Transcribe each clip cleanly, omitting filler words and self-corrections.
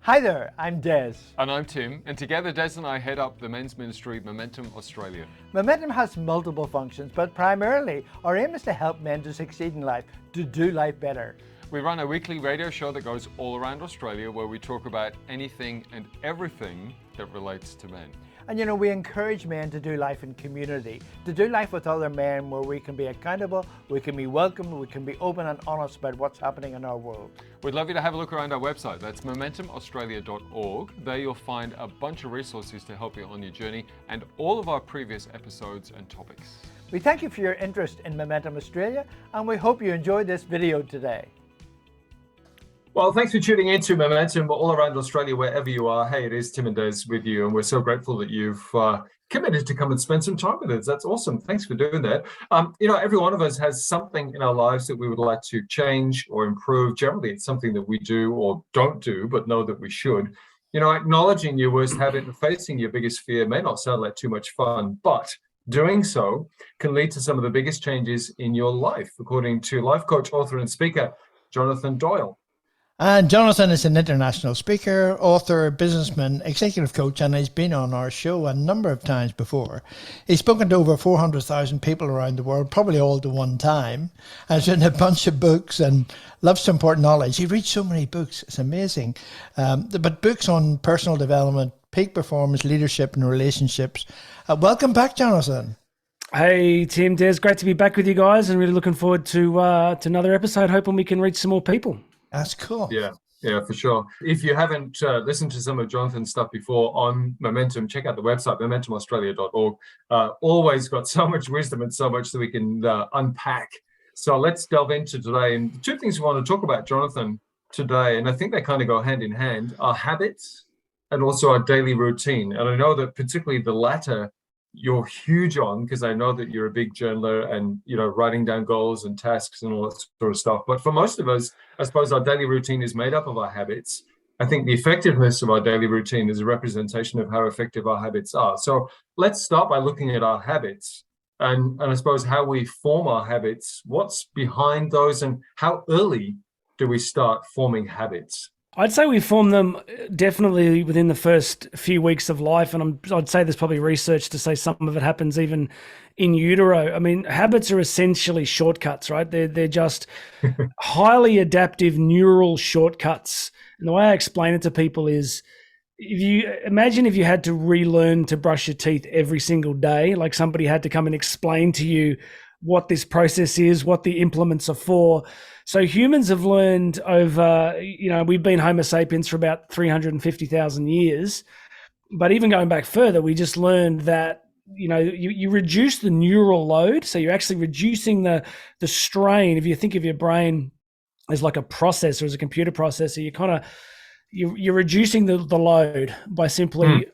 Hi there, I'm Des. And I'm Tim, and together Des and I head up the men's ministry Momentum Australia. Momentum has multiple functions, but primarily our aim is to help men to succeed in life, to do life better. We run a weekly radio show that goes all around Australia where we talk about anything and everything that relates to men. And we encourage men to do life in community, to do life with other men where we can be accountable, we can be welcome, we can be open and honest about what's happening in our world. We'd love you to have a look around our website. That's MomentumAustralia.org. There you'll find a bunch of resources to help you on your journey and all of our previous episodes and topics. We thank you for your interest in Momentum Australia, and we hope you enjoyed this video today. Well, thanks for tuning in to Momentum all around Australia, wherever you are. Hey, it is Tim and Des with you, and we're so grateful that you've committed to come and spend some time with us. That's awesome. Thanks for doing that. Every one of us has something in our lives that we would like to change or improve. Generally, it's something that we do or don't do, but know that we should. Acknowledging your worst habit and facing your biggest fear may not sound like too much fun, but doing so can lead to some of the biggest changes in your life, according to life coach, author, and speaker, Jonathan Doyle. And Jonathan is an international speaker, author, businessman, executive coach, and he's been on our show a number of times before. He's spoken to over 400,000 people around the world, probably all at one time, and has written a bunch of books and loves to impart knowledge. He reads so many books, it's amazing. But books on personal development, peak performance, leadership, and relationships. Welcome back, Jonathan. Hey, Tim, Des, great to be back with you guys and really looking forward to another episode, hoping we can reach some more people. That's cool. Yeah, for sure. If you haven't listened to some of Jonathan's stuff before on Momentum, check out the website, MomentumAustralia.org. Always got so much wisdom and so much that we can unpack. So let's delve into today. And the two things we want to talk about, Jonathan, today, and I think they kind of go hand in hand, are habits and also our daily routine. And I know that particularly the latter, you're huge on, because I know that you're a big journaler and, writing down goals and tasks and all that sort of stuff. But for most of us, I suppose our daily routine is made up of our habits. I think the effectiveness of our daily routine is a representation of how effective our habits are. So let's start by looking at our habits and I suppose how we form our habits, what's behind those, and how early do we start forming habits? I'd say we form them definitely within the first few weeks of life. And I'd say there's probably research to say some of it happens even in utero. I mean, habits are essentially shortcuts, right? They're just highly adaptive neural shortcuts. And the way I explain it to people is, if you had to relearn to brush your teeth every single day, like somebody had to come and explain to you what this process is, what the implements are for. So humans have learned over, we've been Homo sapiens for about 350,000 years. But even going back further, we just learned that, you reduce the neural load. So you're actually reducing the strain. If you think of your brain as like a processor, as a computer processor, you're reducing the load by simply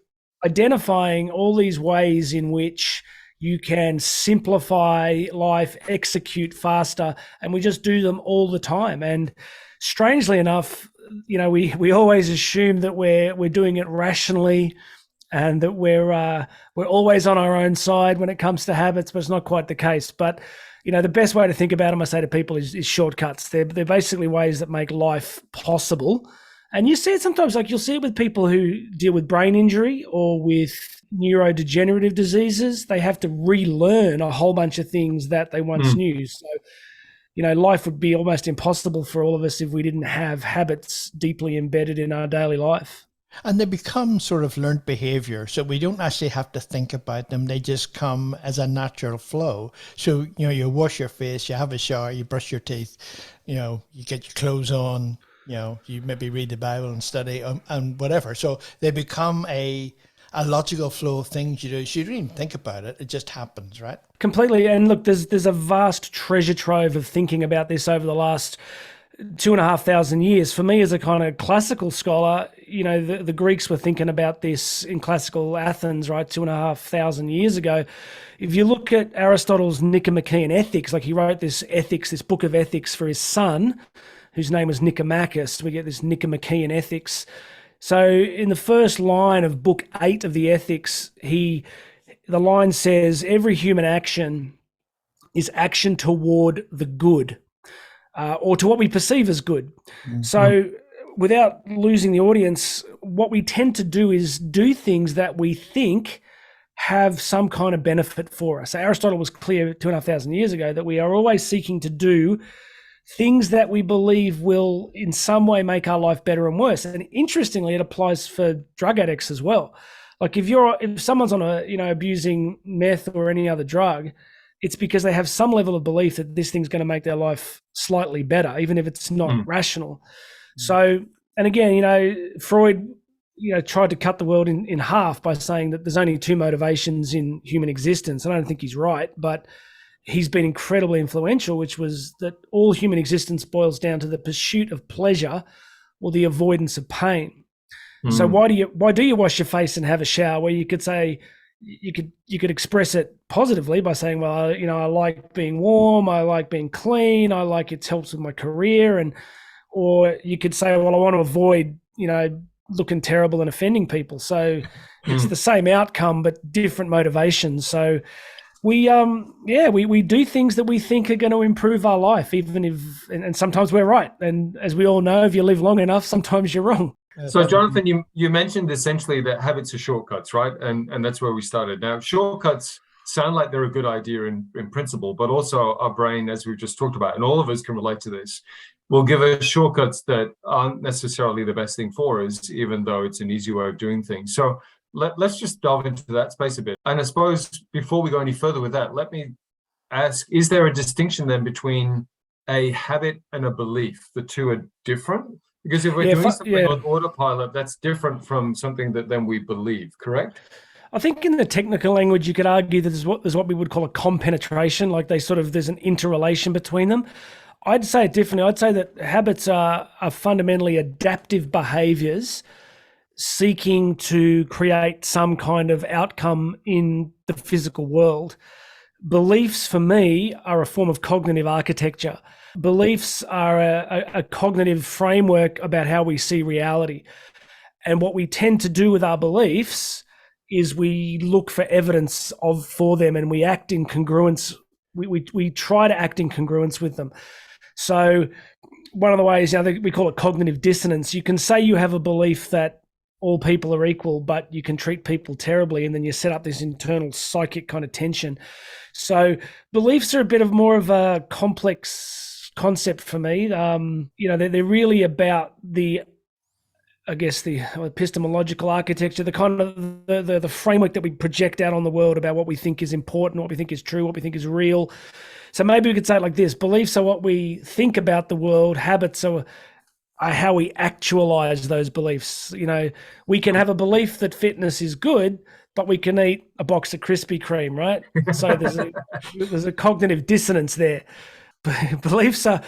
identifying all these ways in which you can simplify life, execute faster, and we just do them all the time. And strangely enough, we always assume that we're doing it rationally and that we're always on our own side when it comes to habits, but it's not quite the case. But the best way to think about them, I say to people, is shortcuts. They're basically ways that make life possible. And you see it sometimes, like you'll see it with people who deal with brain injury or with neurodegenerative diseases. They have to relearn a whole bunch of things that they once knew. So, life would be almost impossible for all of us if we didn't have habits deeply embedded in our daily life. And they become sort of learned behavior. So we don't actually have to think about them. They just come as a natural flow. So, you wash your face, you have a shower, you brush your teeth, you get your clothes on, you maybe read the Bible and study and whatever. So they become a logical flow of things you do. So you don't even think about it. It just happens, right? Completely. And look, there's a vast treasure trove of thinking about this over the last 2,500 years. For me, as a kind of classical scholar, the Greeks were thinking about this in classical Athens, right, 2,500 years ago. If you look at Aristotle's Nicomachean Ethics, like he wrote this book of ethics for his son, whose name was Nicomachus, we get this Nicomachean Ethics. So in the first line of book 8 of the Ethics, the line says, every human action is action toward the good, or to what we perceive as good. Mm-hmm. So without losing the audience, what we tend to do is do things that we think have some kind of benefit for us. So Aristotle was clear 2,500 years ago that we are always seeking to do things that we believe will in some way make our life better and worse. And interestingly, it applies for drug addicts as well. Like if someone's on abusing meth or any other drug, it's because they have some level of belief that this thing's going to make their life slightly better, even if it's not rational. So, and again, Freud, tried to cut the world in half by saying that there's only two motivations in human existence. I don't think he's right, but he's been incredibly influential, which was that all human existence boils down to the pursuit of pleasure or the avoidance of pain. So why do you wash your face and have a shower? Where you could say, you could express it positively by saying, well, I like being warm, I like being clean, I like it helps with my career, or you could say, well, I want to avoid, looking terrible and offending people. So it's the same outcome, but different motivations. So we do things that we think are going to improve our life, even if, and sometimes we're right. And as we all know, if you live long enough, sometimes you're wrong. So Jonathan, you mentioned essentially that habits are shortcuts, right? And that's where we started. Now, shortcuts sound like they're a good idea in principle, but also our brain, as we've just talked about, and all of us can relate to this, will give us shortcuts that aren't necessarily the best thing for us, even though it's an easy way of doing things. So let's just delve into that space a bit. And I suppose before we go any further with that, let me ask, is there a distinction then between a habit and a belief? The two are different? Because if we're doing something on autopilot, that's different from something that then we believe, correct? I think in the technical language, you could argue that there's what we would call a compenetration, like there's an interrelation between them. I'd say it differently. I'd say that habits are fundamentally adaptive behaviors seeking to create some kind of outcome in the physical world. Beliefs, for me, are a form of cognitive architecture. Beliefs are a cognitive framework about how we see reality. And what we tend to do with our beliefs is we look for evidence for them, and we act in congruence. We try to act in congruence with them. So one of the ways, we call it cognitive dissonance. You can say you have a belief that all people are equal, but you can treat people terribly, and then you set up this internal psychic kind of tension. So beliefs are a bit of more of a complex concept for me. They're really about the epistemological architecture, the kind of the framework that we project out on the world about what we think is important, what we think is true, what we think is real. So maybe we could say it like this: beliefs are what we think about the world. Habits are how we actualize those beliefs. We can have a belief that fitness is good, but we can eat a box of Krispy Kreme, right? So there's a cognitive dissonance there. Beliefs are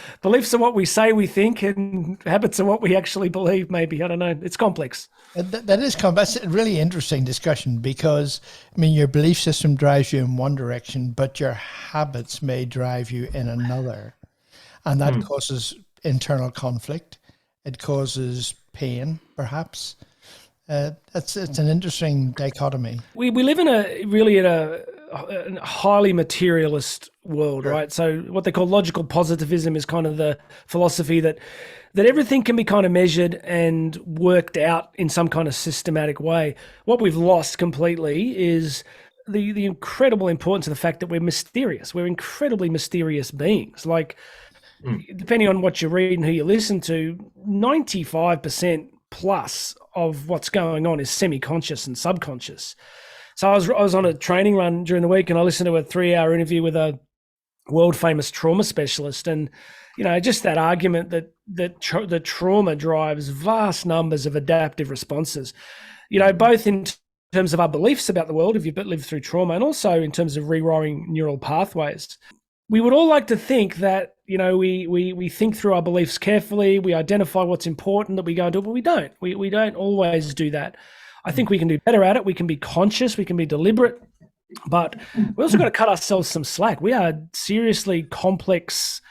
what we say we think, and habits are what we actually believe. Maybe, I don't know. It's complex. That's a really interesting discussion, because your belief system drives you in one direction, but your habits may drive you in another, and that causes internal conflict. It causes pain, perhaps. It's an interesting dichotomy. We live in a highly materialist world, right? So what they call logical positivism is kind of the philosophy that everything can be kind of measured and worked out in some kind of systematic way. What we've lost completely is the incredible importance of the fact that we're mysterious. We're incredibly mysterious beings. Like, depending on what you read and who you listen to, 95% plus of what's going on is semi-conscious and subconscious. So I was on a training run during the week, and I listened to a 3-hour interview with a world famous trauma specialist, and just that argument that trauma drives vast numbers of adaptive responses, both in terms of our beliefs about the world if you've lived through trauma, and also in terms of rewiring neural pathways. We would all like to think that we think through our beliefs carefully, we identify what's important, that we go and do it, but we don't. We don't always do that. I think we can do better at it. We can be conscious, we can be deliberate, but we also got to cut ourselves some slack. We are seriously complex,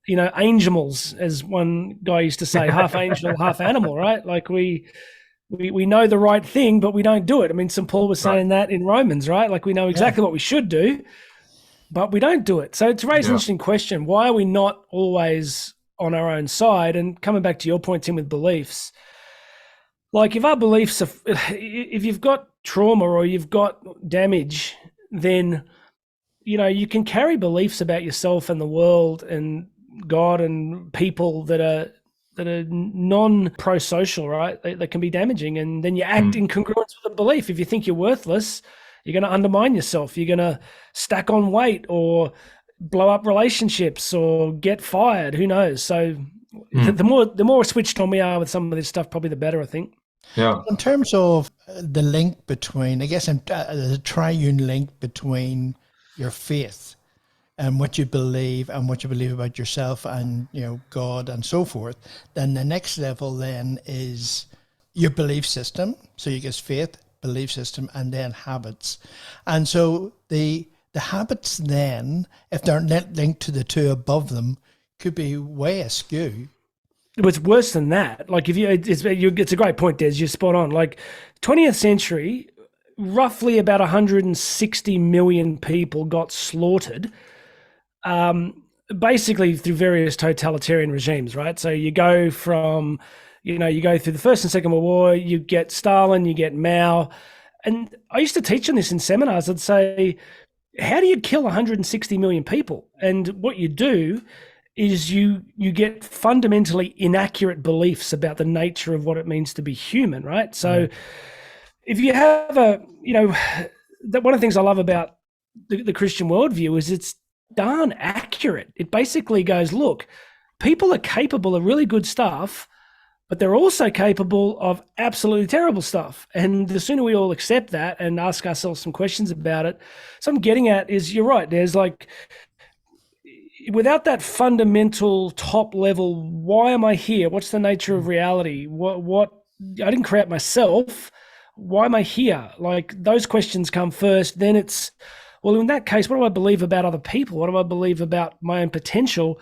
angels, as one guy used to say, half angel, half animal, right? Like we know the right thing, but we don't do it. I mean, St. Paul was saying that in Romans, right? Like we know exactly what we should do, but we don't do it. So it's raised an interesting question. Why are we not always on our own side. And coming back to your point, Tim, with beliefs, like if our beliefs are, if you've got trauma or you've got damage, then, you know, you can carry beliefs about yourself and the world and God and people that are non-pro-social, right? They can be damaging, and then you act in congruence with the belief. If you think you're worthless, you're going to undermine yourself. You're going to stack on weight or blow up relationships or get fired. Who knows? So the more switched on we are with some of this stuff, probably the better, I think. Yeah. In terms of the link between, I guess, the triune link between your faith and what you believe about yourself and, you know, God and so forth, then the next level then is your belief system. So you get faith, belief system, and then habits. And so the habits then, if they're not linked to the two above them, could be way askew. It's worse than that. Like if it's a great point, Des. You're spot on. Like 20th century, roughly about 160 million people got slaughtered, basically through various totalitarian regimes, right? So you go from, you go through the First and Second World War, you get Stalin, you get Mao. And I used to teach on this in seminars. I'd say, how do you kill 160 million people? And what you do is you get fundamentally inaccurate beliefs about the nature of what it means to be human, right? So if you have one of the things I love about the Christian worldview is it's darn accurate. It basically goes, look, people are capable of really good stuff, but they're also capable of absolutely terrible stuff. And the sooner we all accept that and ask ourselves some questions about it, so I'm getting at is, you're right, there's like, without that fundamental top level, why am I here? What's the nature of reality? What I didn't create myself. Why am I here? Like those questions come first. Then it's, well, in that case, what do I believe about other people? What do I believe about my own potential?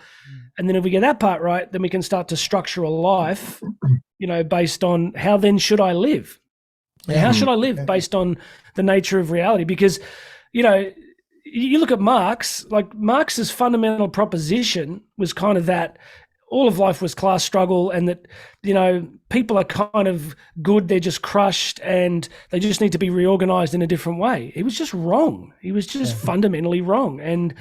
And then if we get that part right, then we can start to structure a life, based on how then should I live? And how should I live based on the nature of reality? Because, you look at Marx, like Marx's fundamental proposition was kind of that all of life was class struggle and that, people are kind of good, they're just crushed and they just need to be reorganized in a different way. He was just wrong. He was just fundamentally wrong. And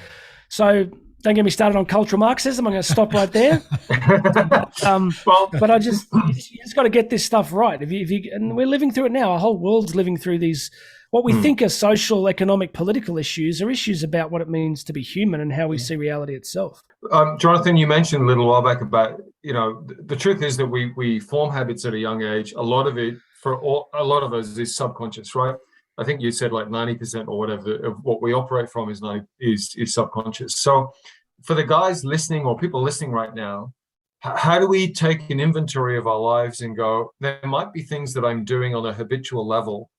so don't get me started on cultural Marxism. I'm going to stop right there. But you just got to get this stuff right. And we're living through it now. Our whole world's living through these, what we think are social, economic, political issues are issues about what it means to be human and how we see reality itself. Jonathan, you mentioned a little while back about, the truth is that we form habits at a young age. A lot of it, a lot of us, is subconscious, right? I think you said like 90% or whatever of what we operate from is subconscious. So for the guys listening or people listening right now, how do we take an inventory of our lives and go, there might be things that I'm doing on a habitual level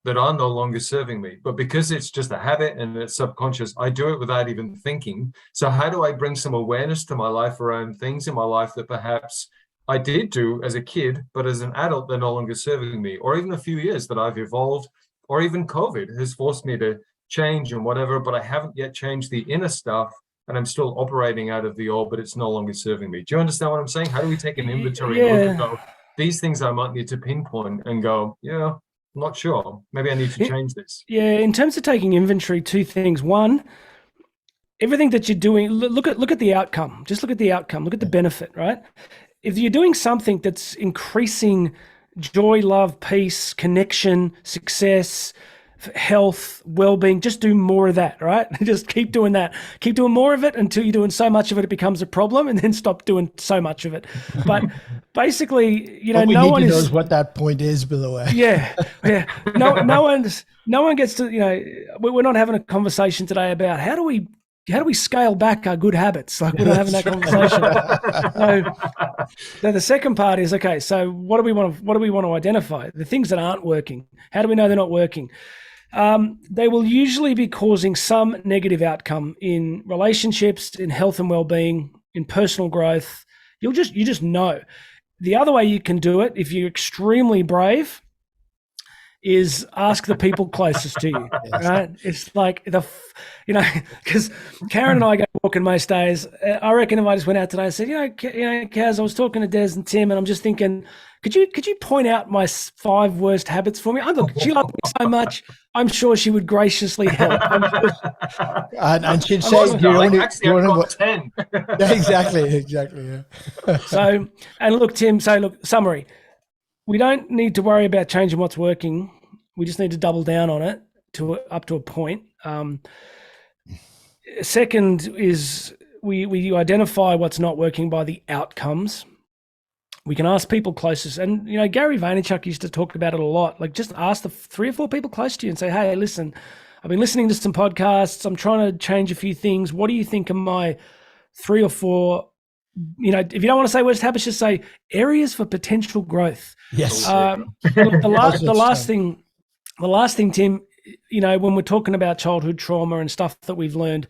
that are no longer serving me, but because it's just a habit and it's subconscious, I do it without even thinking. So how do I bring some awareness to my life around things in my life that perhaps I did do as a kid, but as an adult, they're no longer serving me, or even a few years that I've evolved, or even COVID has forced me to change and whatever, but I haven't yet changed the inner stuff and I'm still operating out of the old, but it's no longer serving me. Do you understand what I'm saying? How do we take an inventory and look and go, these things I might need to pinpoint and go, I'm not sure. Maybe I need to change this. Yeah, in terms of taking inventory, two things. One, everything that you're doing, look at the outcome. Just look at the outcome. Look at the benefit, right? If you're doing something that's increasing joy, love, peace, connection, success, health, well-being, just do more of that, right? Just keep doing that. Keep doing more of it until you're doing so much of it, it becomes a problem, and then stop doing so much of it. But basically, no one knows what that point is, by the way. Yeah. No one gets to, we're not having a conversation today about how do we scale back our good habits? Like we're not having that conversation. So the second part is, okay, so what do we want to identify? The things that aren't working. How do we know they're not working? They will usually be causing some negative outcome in relationships, in health and well-being, in personal growth. You just know. The other way you can do it, if you're extremely brave, is ask the people closest to you, right? It's like because Karen and I go walking most days. I reckon if I just went out today and said, Kaz, I was talking to Des and Tim, and I'm just thinking, could you point out my 5 worst habits for me? Look, she loves me so much. I'm sure she would graciously help. And she'd say, I've got 10. Exactly. Yeah. So, and look, Tim, summary. We don't need to worry about changing what's working. We just need to double down on it up to a point. Second is we identify what's not working by the outcomes. We can ask people closest. And, Gary Vaynerchuk used to talk about it a lot. Like, just ask the 3 or 4 people close to you and say, hey, listen, I've been listening to some podcasts. I'm trying to change a few things. What do you think of my 3 or 4, if you don't want to say worst habits, just say areas for potential growth. Yes. The last thing, Tim, when we're talking about childhood trauma and stuff that we've learned, a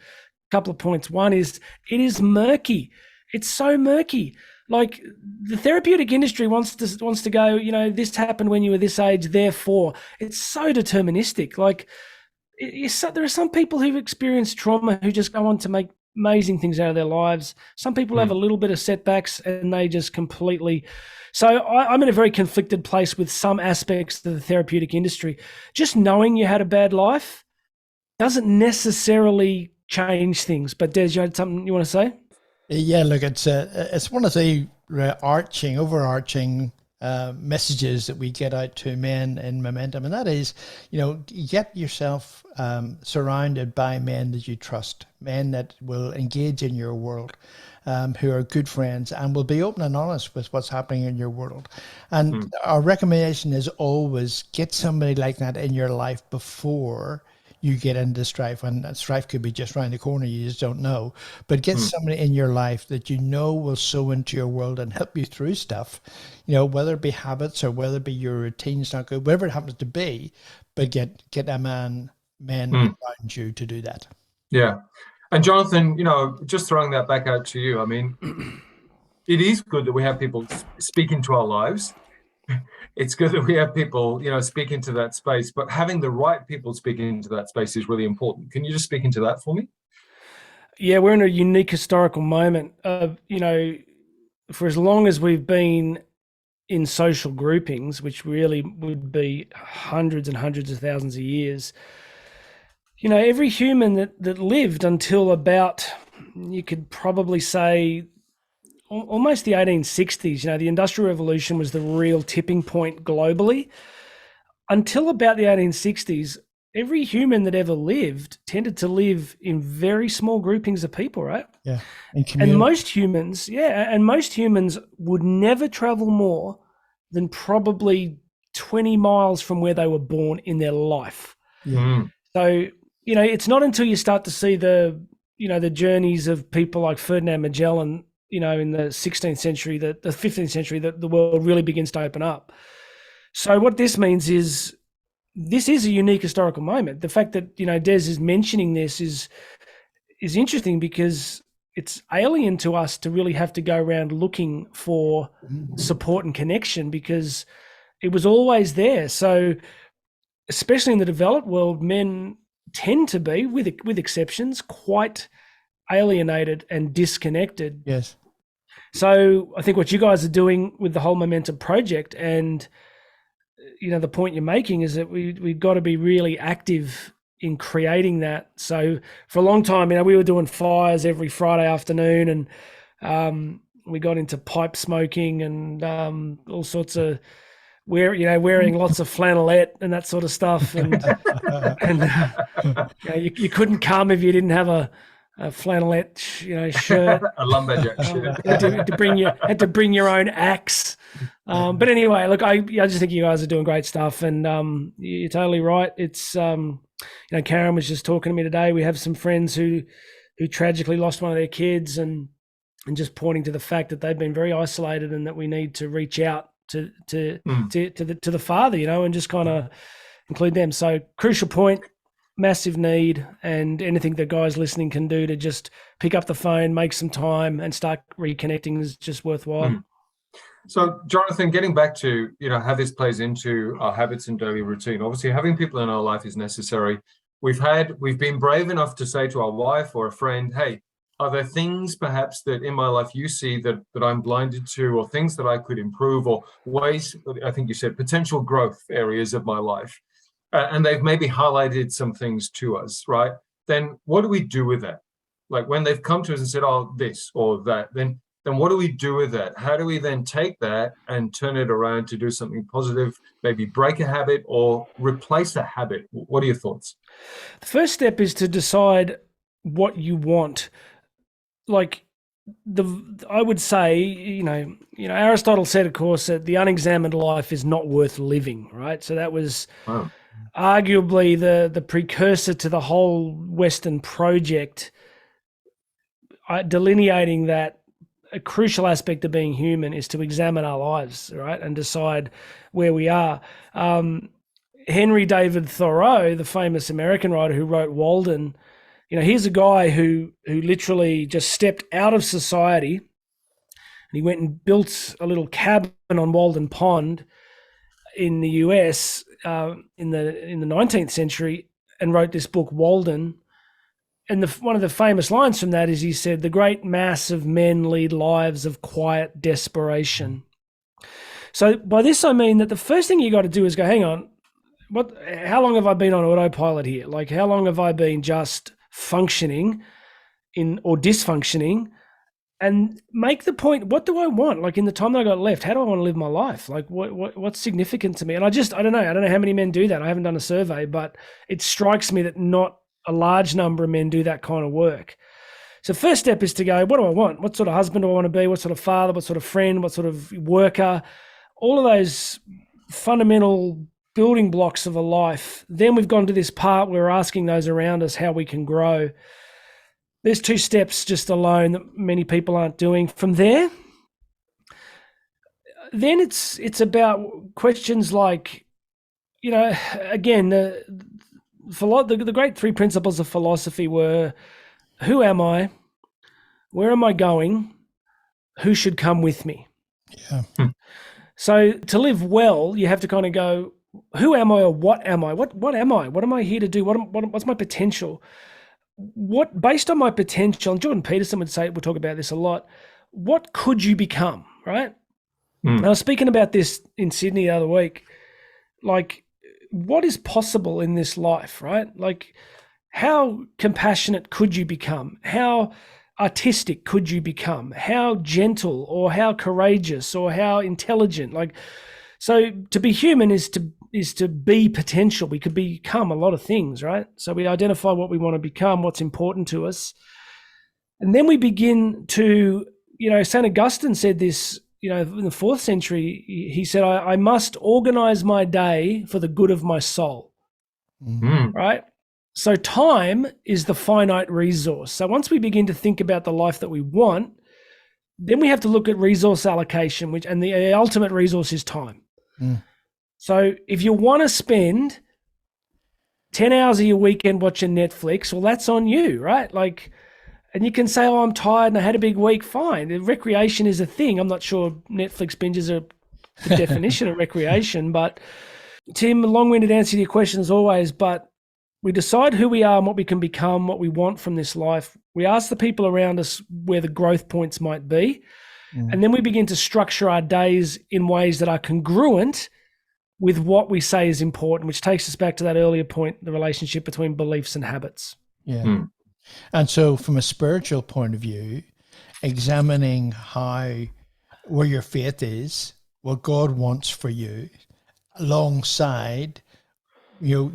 couple of points. One is it is murky. It's so murky. Like, the therapeutic industry wants to go, this happened when you were this age, therefore. It's so deterministic. Like, there are some people who've experienced trauma who just go on to make amazing things out of their lives. Some people have a little bit of setbacks and they just completely. So I'm in a very conflicted place with some aspects of the therapeutic industry. Just knowing you had a bad life doesn't necessarily change things. But Des, you had something you want to say? Yeah, look, it's one of the overarching messages that we get out to men in Momentum, and that is, get yourself surrounded by men that you trust, men that will engage in your world, who are good friends and will be open and honest with what's happening in your world. And our recommendation is always get somebody like that in your life before you get into strife, and strife could be just around the corner, you just don't know. But get somebody in your life that will sow into your world and help you through stuff, whether it be habits or whether it be your routine's not good, whatever it happens to be, but get a men around you to do that. Yeah. And Jonathan, just throwing that back out to you, I mean, it is good that we have people speak into our lives. It's good that we have people, speak into that space, but having the right people speak into that space is really important. Can you just speak into that for me? Yeah, we're in a unique historical moment. For as long as we've been in social groupings, which really would be hundreds and hundreds of thousands of years, every human that lived until about, you could probably say, almost the 1860s, the Industrial Revolution was the real tipping point globally. Until about the 1860s, every human that ever lived tended to live in very small groupings of people, right? Yeah. And most humans would never travel more than probably 20 miles from where they were born in their life. Yeah. So, it's not until you start to see the journeys of people like Ferdinand Magellan, in the 16th century, the 15th century, that the world really begins to open up. So what this means is this is a unique historical moment. The fact that, Des is mentioning this is interesting because it's alien to us to really have to go around looking for support and connection, because it was always there. So especially in the developed world, men tend to be, with exceptions, quite alienated and disconnected. Yes. So I think what you guys are doing with the whole Momentum project, and the point you're making, is that we've got to be really active in creating that. So for a long time, we were doing fires every Friday afternoon, and we got into pipe smoking and all sorts of wearing lots of flannelette and that sort of stuff, and you couldn't come if you didn't have a flannelette, shirt, a lumberjack shirt. had to bring your own axe. But anyway, look, I just think you guys are doing great stuff, and you're totally right. It's Karen was just talking to me today. We have some friends who tragically lost one of their kids, and just pointing to the fact that they've been very isolated, and that we need to reach out to the father, and just kind of include them. So crucial point. Massive need, and anything that guys listening can do to just pick up the phone, make some time, and start reconnecting is just worthwhile. So, Jonathan, getting back to, how this plays into our habits and daily routine. Obviously, having people in our life is necessary. We've been brave enough to say to our wife or a friend, hey, are there things perhaps that in my life you see that I'm blinded to, or things that I could improve, or ways, I think you said, potential growth areas of my life? And they've maybe highlighted some things to us, right? Then what do we do with that? Like when they've come to us and said, oh, this or that, then what do we do with that? How do we then take that and turn it around to do something positive, maybe break a habit or replace a habit? What are your thoughts? The first step is to decide what you want. Like I would say, Aristotle said, of course, that the unexamined life is not worth living, right? So that was arguably the precursor to the whole Western project, delineating that a crucial aspect of being human is to examine our lives, right, and decide where we are. Henry David Thoreau, the famous American writer who wrote Walden, here's a guy who literally just stepped out of society, and he went and built a little cabin on Walden Pond in the US in the 19th century, and wrote this book Walden. And one of the famous lines from that is he said, "The great mass of men lead lives of quiet desperation." So by this I mean that the first thing you got to do is go, hang on, how long have I been on autopilot here? Like, how long have I been just functioning or dysfunctioning? And make the point, what do I want? Like, in the time that I got left, how do I want to live my life? Like, what's significant to me? And I don't know how many men do that. I haven't done a survey, but it strikes me that not a large number of men do that kind of work. So first step is to go, what do I want? What sort of husband do I want to be? What sort of father? What sort of friend? What sort of worker? All of those fundamental building blocks of a life. Then we've gone to this part where we're asking those around us how we can grow. There's 2 steps just alone that many people aren't doing. From there, then it's about questions like, again, the great 3 principles of philosophy were: who am I? Where am I going? Who should come with me? Yeah. So to live well, you have to kind of go, who am I, or what am I? What am I? What am I here to do? What's my potential? Based on my potential, and Jordan Peterson would talk about this a lot, what could you become, right? And I was speaking about this in Sydney the other week. Like, what is possible in this life, right? Like, how compassionate could you become? How artistic could you become? How gentle, or how courageous, or how intelligent? Like, so to be human is to be potential. We could become a lot of things, right? So we identify what we want to become, what's important to us. And then we begin to, St. Augustine said this, in the 4th century, he said, I must organize my day for the good of my soul, right? So time is the finite resource. So once we begin to think about the life that we want, then we have to look at resource allocation, and the ultimate resource is time. So if you want to spend 10 hours of your weekend watching Netflix, well, that's on you, right? Like, and you can say, oh, I'm tired and I had a big week. Fine. Recreation is a thing. I'm not sure Netflix binges are the definition of recreation, but Tim, a long-winded answer to your question as always, but we decide who we are and what we can become, what we want from this life. We ask the people around us where the growth points might be. And then we begin to structure our days in ways that are congruent with what we say is important, which takes us back to that earlier point, the relationship between beliefs and habits. Yeah. And so from a spiritual point of view, examining where your faith is, what God wants for you, alongside you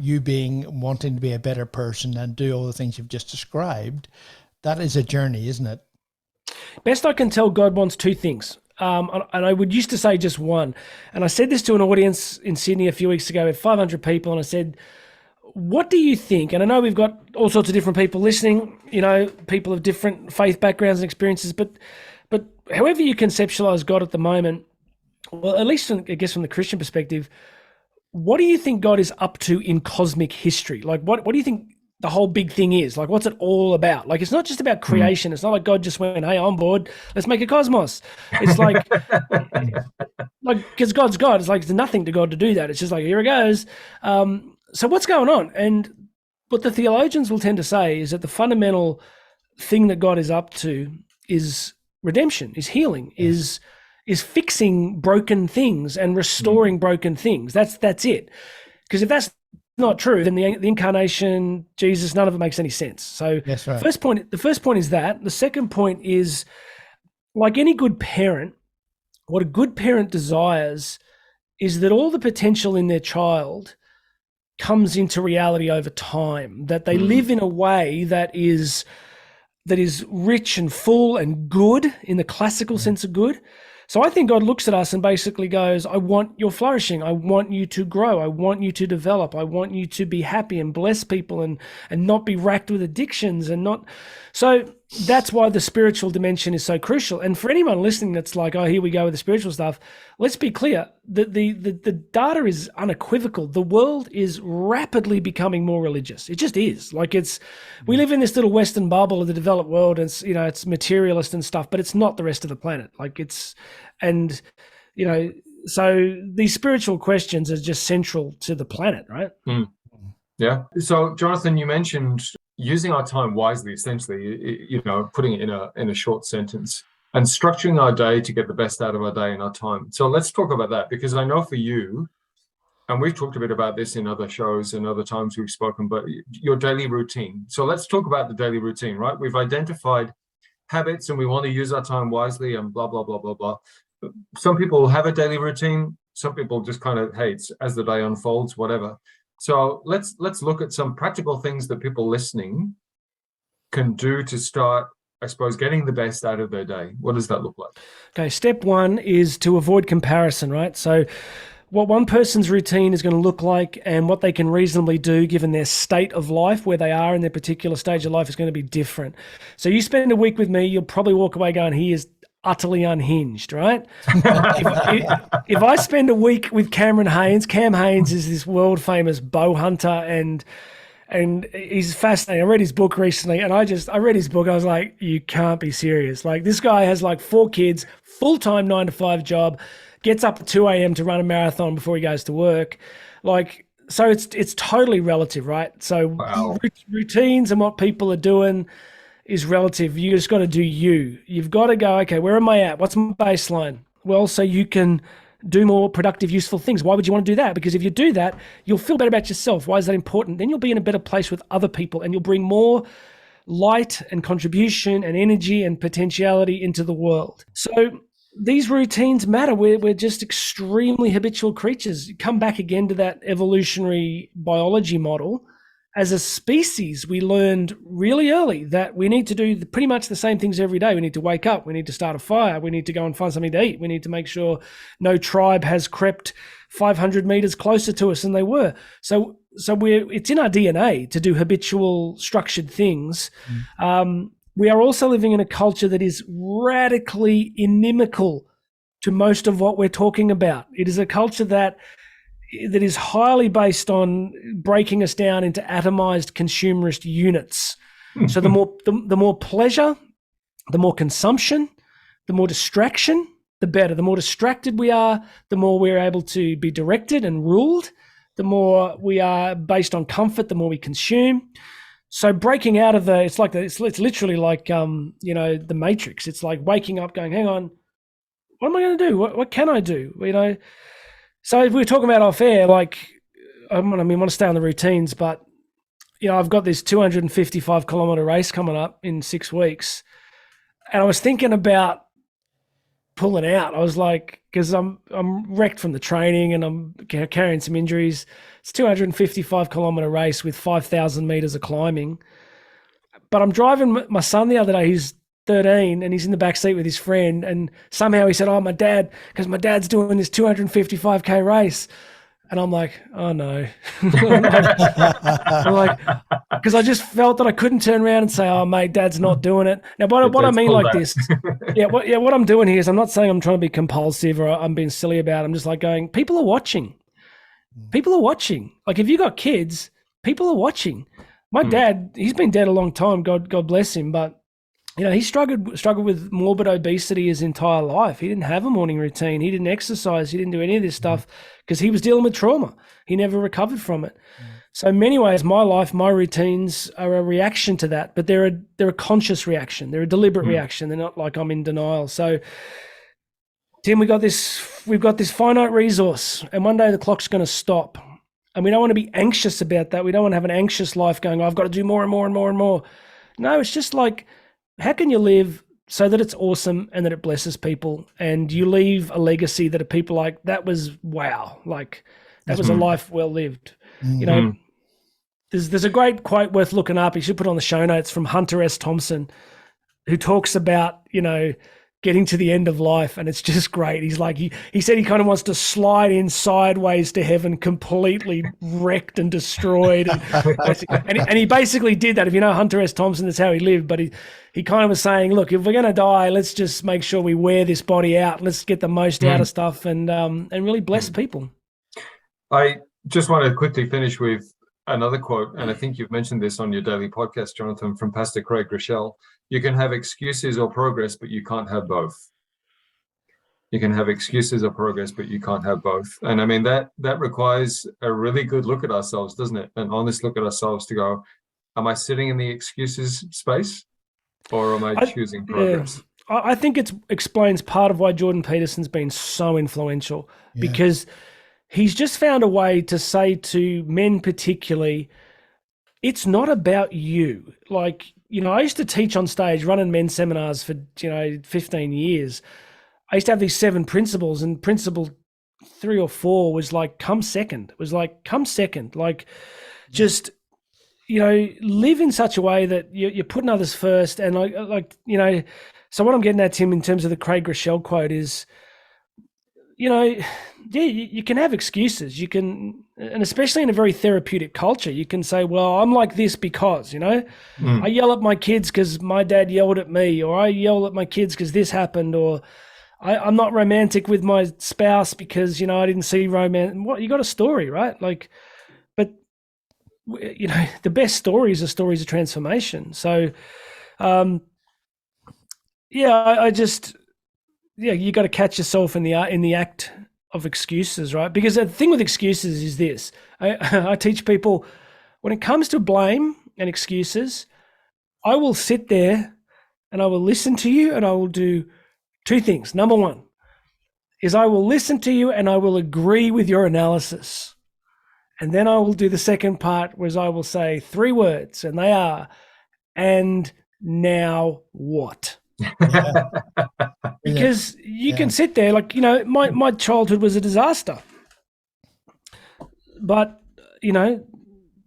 wanting to be a better person and do all the things you've just described, that is a journey, isn't it? Best I can tell, God wants 2 things. And I would used to say just one. And I said this to an audience in Sydney a few weeks ago with 500 people. And I said, what do you think? And I know we've got all sorts of different people listening, people of different faith backgrounds and experiences, but however you conceptualize God at the moment, well, at least I guess from the Christian perspective, what do you think God is up to in cosmic history? Like, what do you think the whole big thing is? Like, what's it all about? Like, it's not just about creation. It's not like God just went, hey, I'm bored, let's make a cosmos. It's like, like, because God's God. It's like there's nothing to God to do that. It's just like, here it goes. So what's going on? And what the theologians will tend to say is that the fundamental thing that God is up to is redemption, is healing, is fixing broken things and restoring broken things. That's it. Because if that's not true, then the incarnation, Jesus, none of it makes any sense. So That's right. the first point is that. The second point is, like any good parent, what a good parent desires is that all the potential in their child comes into reality over time, that they live in a way that is rich and full and good in the classical sense of good. So I think God looks at us and basically goes, I want your flourishing. I want you to grow. I want you to develop. I want you to be happy and bless people and not be racked with addictions and not. So that's why the spiritual dimension is so crucial. And for anyone listening that's like, oh, here we go with the spiritual stuff, let's be clear. The data is unequivocal. The world is rapidly becoming more religious. It just is. Like we live in this little Western bubble of the developed world, and it's materialist and stuff, but it's not the rest of the planet. So these spiritual questions are just central to the planet, right? Yeah. So Jonathan, you mentioned using our time wisely, essentially, putting it in a short sentence, and structuring our day to get the best out of our day and our time. So let's talk about that, because I know for you, and we've talked a bit about this in other shows and other times we've spoken, but your daily routine. So let's talk about the daily routine, right? We've identified habits and we want to use our time wisely and blah, blah, blah, blah, blah. Some people have a daily routine. Some people just kind of, hey, it's as the day unfolds, whatever. So let's look at some practical things that people listening can do to start, I suppose, getting the best out of their day. What does that look like? Okay, step one is to avoid comparison, right? So what one person's routine is going to look like and what they can reasonably do given their state of life, where they are in their particular stage of life, is going to be different. So you spend a week with me, you'll probably walk away going, he is utterly unhinged, right? if I spend a week with Cam Haines is this world famous bow hunter and he's fascinating. I read his book recently and I read his book. I was like, you can't be serious. Like, this guy has like 4 kids, full-time 9-to-5 job, gets up at 2 a.m. to run a marathon before he goes to work. Like, so it's totally relative, right? So Wow. Routines and what people are doing is relative. You just got to do you. You've got to go, okay, where am I at? What's my baseline? Well, so you can do more productive, useful things. Why would you want to do that? Because if you do that, you'll feel better about yourself. Why is that important? Then you'll be in a better place with other people and you'll bring more light and contribution and energy and potentiality into the world. So these routines matter. We're just extremely habitual creatures. Come back again to that evolutionary biology model. As a species, we learned really early that we need to do pretty much the same things every day. We need to wake up. We need to start a fire. We need to go and find something to eat. We need to make sure no tribe has crept 500 meters closer to us than they were. So it's in our DNA to do habitual, structured things. We are also living in a culture that is radically inimical to most of what we're talking about. It is a culture that is highly based on breaking us down into atomized consumerist units. So the more pleasure, the more consumption, the more distraction, the better. The more distracted we are, the more we're able to be directed and ruled. The more we are based on comfort, the more we consume. So breaking out of it's literally like the Matrix. It's like waking up, going, hang on, what am I going to do? What can I do? So if we were talking about off air, like, I want to stay on the routines, but I've got this 255 kilometer race coming up in 6 weeks, and I was thinking about pulling out. I was like, because I'm wrecked from the training and I'm carrying some injuries. It's 255 kilometer race with 5,000 meters of climbing, but I'm driving my son the other day. He's 13 and he's in the back seat with his friend, and somehow he said, oh, my dad's doing this 255k race. And I'm like, oh no. I'm like, because I just felt that I couldn't turn around and say, oh mate, dad's not doing it. Now what I mean like this, what I'm doing here is, I'm not saying I'm trying to be compulsive or I'm being silly about it. I'm just like going, people are watching. Like, if you got kids, people are watching. My dad, he's been dead a long time, God bless him, but he struggled with morbid obesity his entire life. He didn't have a morning routine. He didn't exercise. He didn't do any of this stuff because he was dealing with trauma. He never recovered from it. So in many ways, my life, my routines are a reaction to that, but they're a conscious reaction. They're a deliberate reaction. They're not like I'm in denial. So Tim, we've got this finite resource, and one day the clock's going to stop. And we don't want to be anxious about that. We don't want to have an anxious life going, I've got to do more and more and more and more. No, it's just like, how can you live so that it's awesome and that it blesses people, and you leave a legacy that are people like, that was wow, like that was a life well lived. There's a great quote worth looking up. You should put on the show notes from Hunter S. Thompson, who talks about, getting to the end of life, and it's just great. He's like, he said he kind of wants to slide in sideways to heaven, completely wrecked and destroyed. And he basically did that. If you know Hunter S. Thompson, that's how he lived. But he kind of was saying, look, if we're going to die, let's just make sure we wear this body out. Let's get the most out of stuff and really bless people. I just want to quickly finish with another quote, and I think you've mentioned this on your daily podcast, Jonathan, from Pastor Craig Rochelle. You can have excuses or progress, but you can't have both. You can have excuses or progress, but you can't have both. And I mean, that requires a really good look at ourselves, doesn't it? An honest look at ourselves to go, am I sitting in the excuses space, or am I choosing progress? Yeah. I think it explains part of why Jordan Peterson's been so influential, because he's just found a way to say to men particularly, it's not about you. Like, I used to teach on stage, running men's seminars for, 15 years. I used to have these 7 principles, and principle 3 or 4 was like, come second. It was like, come second. Like, just, live in such a way that you're putting others first. And so what I'm getting at, Tim, in terms of the Craig Rochelle quote is, you can have excuses. You can, and especially in a very therapeutic culture, you can say, well, I'm like this because, I yell at my kids because my dad yelled at me, or I yell at my kids because this happened, or I'm not romantic with my spouse because, I didn't see romance. What, you got a story, right? Like, but, the best stories are stories of transformation. So, I just, you got to catch yourself in the act of excuses, right? Because the thing with excuses is this. I teach people, when it comes to blame and excuses, I will sit there and I will listen to you, and I will do 2 things. Number 1 is I will listen to you and I will agree with your analysis. And then I will do the second part, whereas I will say 3 words, and they are, and now what? Because you can sit there like, my childhood was a disaster, but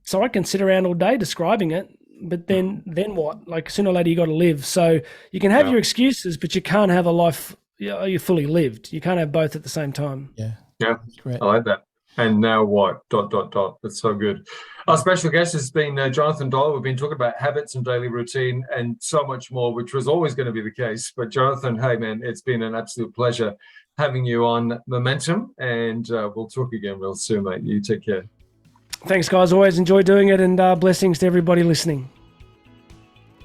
so I can sit around all day describing it, but then what? Like, sooner or later you got to live. So you can have your excuses, but you can't have a life you're fully lived. You can't have both at the same time. I like that. And now what? ... That's so good. Our special guest has been Jonathan Doyle. We've been talking about habits and daily routine and so much more, which was always going to be the case. But Jonathan, hey man, it's been an absolute pleasure having you on Momentum, and we'll talk again real soon, mate. You take care. Thanks, guys. Always enjoy doing it, and blessings to everybody listening.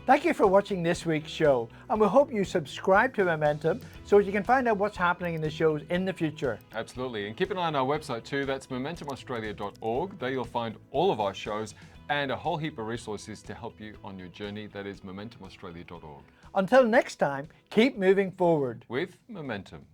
Thank you for watching this week's show, and we hope you subscribe to Momentum so you can find out what's happening in the shows in the future. Absolutely. And keep an eye on our website too. That's MomentumAustralia.org. There you'll find all of our shows and a whole heap of resources to help you on your journey. That is MomentumAustralia.org. Until next time, keep moving forward with Momentum.